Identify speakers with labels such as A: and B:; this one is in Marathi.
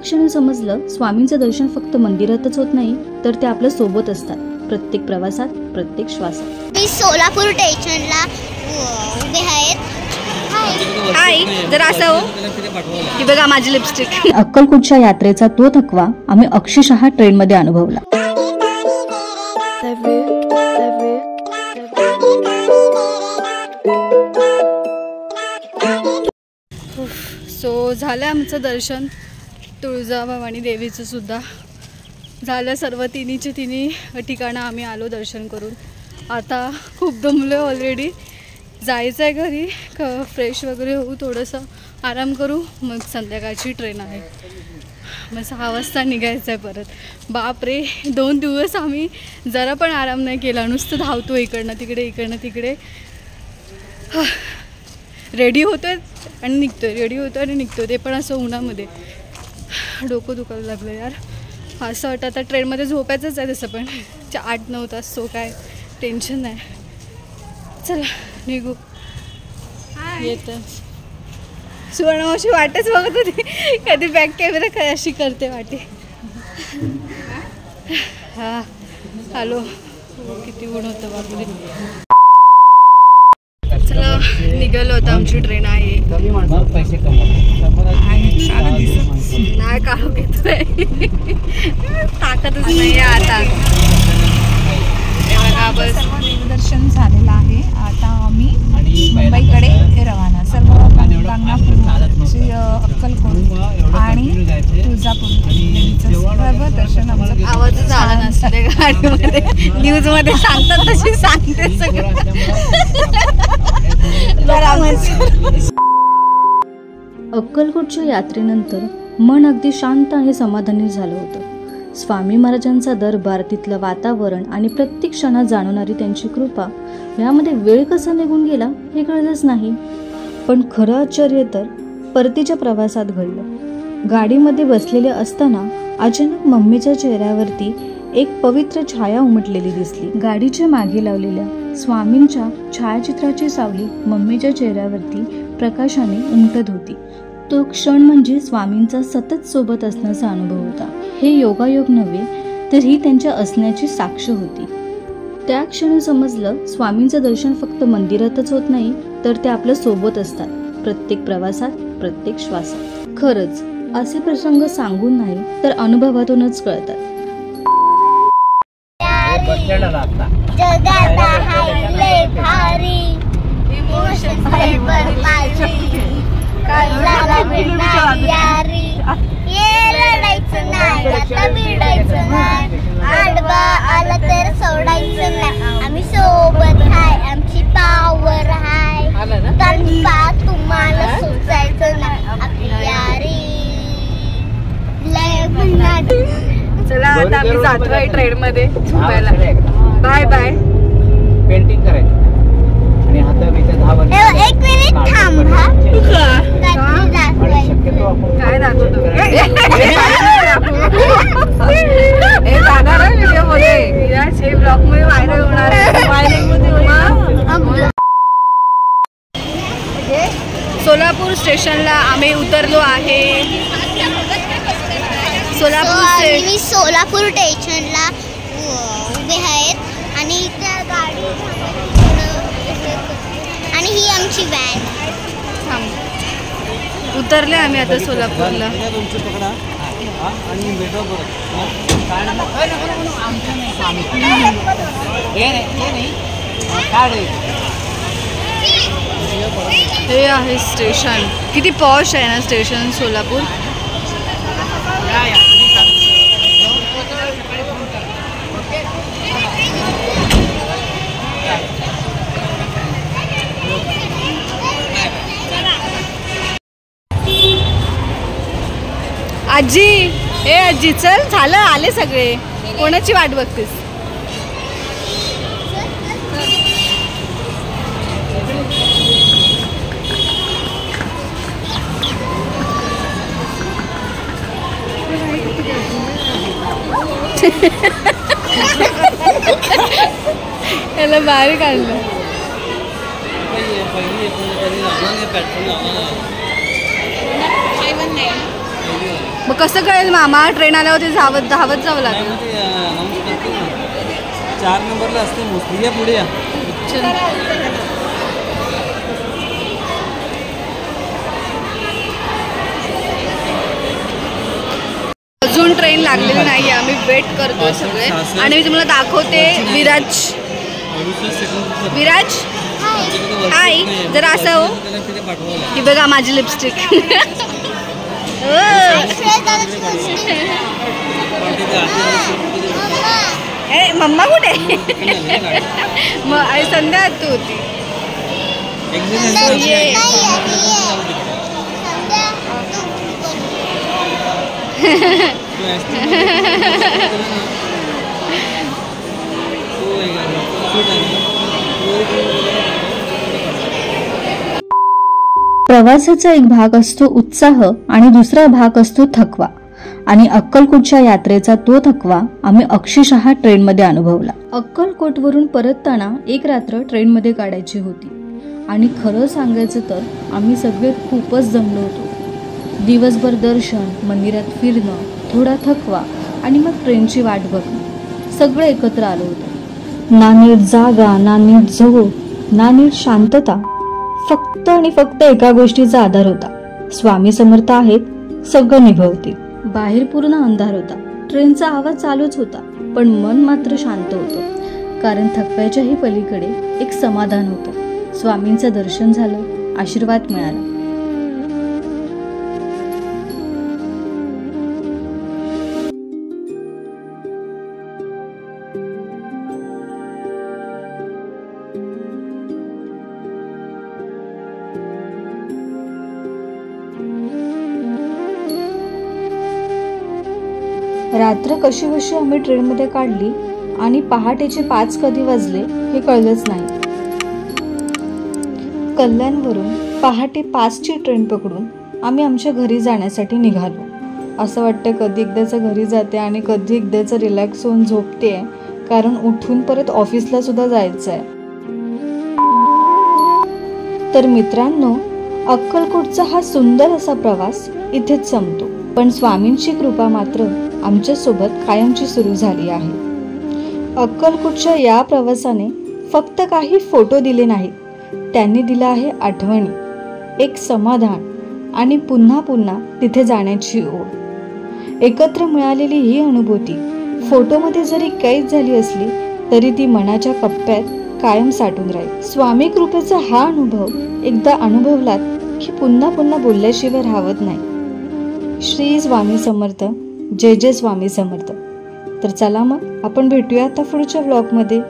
A: क्षणी समजलं स्वामींचं दर्शन फक्त मंदिरातच होत नाही, तर ते आपल्या सोबत असतात प्रत्येक प्रवासात, प्रत्येक श्वासात।
B: मी सोलापूर स्टेशनला उभे आहेत।
C: हाय, जरा असं हो की बघा माझी लिपस्टिक।
A: अक्कलकोटच्या यात्रेचा तो थकवा आम्ही अक्षरशः ट्रेनमध्ये अनुभवला।
C: सो झालं आमचं दर्शन, तुळजाभवानी देवीचं सुद्धा झालं। सर्व तिन्ही ठिकाणं आम्ही आलो दर्शन करून। आता खूप दमलो ऑलरेडी, जायचं आहे घरी, फ्रेश वगैरे होऊ, थोडंसं आराम करू, मग संध्याकाळची ट्रेन आहे, मग 6 वाजता निघायचं आहे परत। बापरे, 2 दिवस आम्ही जरा पण आराम नाही केला, नुसतं धावतो इकडनं तिकडे। रेडी होतोय आणि निघतोय, ते पण असं उन्हामध्ये। डोकं दुखायला लागलं यार। असं वाटतं आता ट्रेनमध्ये झोपायचंच आहे, तसं पण 8-9 तास, सो काय टेन्शन नाही। चला निघू। येतं सुवर्णमावशी वाटच बघत होती, कधी बॅक कॅमेरा काय अशी करते वाटे। हा आलो, किती ऊन होतं बापरे। चला निघालो, होता आमची ट्रेन आहे। नाही काढू घेतोय, ताकदच नाही आता। बस
D: देवदर्शन झालेलं आहे, आता आम्ही मुंबईकडे रवाना। सर्व गाणगापूर, अक्कलकोट आणि तुळजापूर देवीचं सर्व दर्शन आमचं
C: आवाजच आला नसते गाडीमध्ये, न्यूजमध्ये सांगतात तशी सांगते सगळं।
A: अक्कलकोटच्या यात्रेनंतर मन अगदी शांत आणि समाधानी झालं होतं। स्वामी महाराजांचा दरबार, तिथलं वातावरण आणि प्रत्येक क्षणात जाणवणारी त्यांची कृपा, यामध्ये वेळ कसा निघून गेला हे कळलंच नाही। पण खरं आश्चर्य तर परतीच्या प्रवासात घडलं। गाडीमध्ये बसलेले असताना अचानक मम्मीच्या चेहऱ्यावरती एक पवित्र छाया उमटलेली दिसली। गाडीच्या मागे लावलेल्या स्वामींच्या छायाचित्राची सावली मम्मीच्या चेहऱ्यावरती प्रकाशाने उमटत होती। तो क्षण म्हणजे स्वामींचा सतत सोबत असण्याचा अनुभव होता। हे योगायोग नव्हे, तर ही त्यांच्या असण्याची साक्ष होती। त्या क्षणी समजलं स्वामींचं दर्शन फक्त मंदिरातच होत नाही, तर ते आपल्या सोबत असतात प्रत्येक प्रवासात, प्रत्येक श्वासात। खरंच असे प्रसंग सांगून नाही, तर अनुभवातूनच कळतात।
B: लढायचं नाही, आता भिडायचं नाही, आडवा आला तर सोडायचं नाही, आम्ही सोबत हाय, आमची पावर हाय, तनपा तुम्हाला सोचायचं नाही, आपली यारी लय भन्नाट।
C: चला आता आम्ही जातोय ट्रेन मध्ये झोपायला। Bye bye.
E: पेंटिंग करायचं आणि आता मी 10 वर्ष
B: 1 मिनिट थांब। हा
C: काय दाखवतो हे जाणार आहे व्हिडिओ मध्ये, हे ब्लॉग मध्ये व्हायरल होणार आहे। सोलापूर स्टेशनला आम्ही उतरलो आहे।
B: मी सोलापूर स्टेशनला उभे आहेत आणि त्या गाडी आणि ही आमची व्हॅन।
C: उतरले आम्ही आता सोलापूरला। हे आहे स्टेशन, किती पॉश आहे ना स्टेशन सोलापूर। आजी, ए आजी चल, झालं, आले सगळे, कोणाची वाट बघतेस? याला बाहेर काढलं।
E: पहिली
C: मग कसं कळेल मामा ट्रेन आल्यावरती धावत जावं लागेल?
F: 4 नंबरला असते मोस्टली. या पुढे या.
C: अजून ट्रेन लागलेली नाही, आम्ही वेट करतोय सगळे. आणि मी तुम्हाला दाखवते विराज हाय. जरा असं हो की बघा माझी लिपस्टिक. मम्मा कुठे? मग संध्या तू होती.
A: प्रवासाचा एक भाग असतो उत्साह आणि दुसरा भाग असतो थकवा. आणि अक्कलकोटच्या यात्रेचा तो थकवा आम्ही अक्षरशः ट्रेनमध्ये अनुभवला. अक्कलकोटवरून परतताना एक रात्र ट्रेनमध्ये काढायची होती. आणि खरं सांगायचं तर आम्ही सगळे खूपच जमलो होतो. दिवसभर दर्शन, मंदिरात फिरणं, थोडा थकवा आणि मग ट्रेनची वाट बघणं, सगळं एकत्र आलं होतं. ना नीट जागा, ना नीट झोप, ना नीट शांतता. फक्त आणि फक्त एका गोष्टीचा आधार होता, स्वामी समर्थ आहेत, सगळं निभवतील. बाहेर पूर्ण अंधार होता, ट्रेनचा आवाज चालूच होता, पण मन मात्र शांत होतं. कारण थकव्याच्याही पलीकडे एक समाधान होतं. स्वामींचं दर्शन झालं, आशीर्वाद मिळाला. रात्र कशी बशी आम्ही ट्रेनमध्ये काढली आणि पहाटेचे 5 कधी वाजले हे कळलंच नाही. कल्याणवरून पहाटे 5ची ट्रेन पकडून आम्ही आमच्या घरी जाण्यासाठी निघालो. असं वाटतं कधी एकदाचं घरी जाते आणि कधी एकदाचं रिलॅक्स होऊन झोपते, कारण उठून परत ऑफिसला सुद्धा जायचं आहे. तर मित्रांनो, अक्कलकोटचा हा सुंदर असा प्रवास इथेच संपतो. पण स्वामींची कृपा मात्र आमच्यासोबत कायमची सुरू झाली आहे. अक्कलकोटच्या या प्रवासाने फक्त काही फोटो दिले नाहीत, त्यांनी दिला आहे आठवणी, एक समाधान आणि पुन्हा पुन्हा तिथे जाण्याची ओढ. एकत्र मिळालेली ही अनुभूती फोटोमध्ये जरी कैद झाली असली तरी ती मनाच्या कप्प्यात कायम साठून राहील. स्वामी कृपेचा हा अनुभव एकदा अनुभवलात की पुन्हा पुन्हा बोलल्याशिवाय राहत नाही. श्री स्वामी समर्थ. जय जय स्वामी समर्थ. तर चला मग आपण भेटूया आता पुढच्या व्लॉगमध्ये.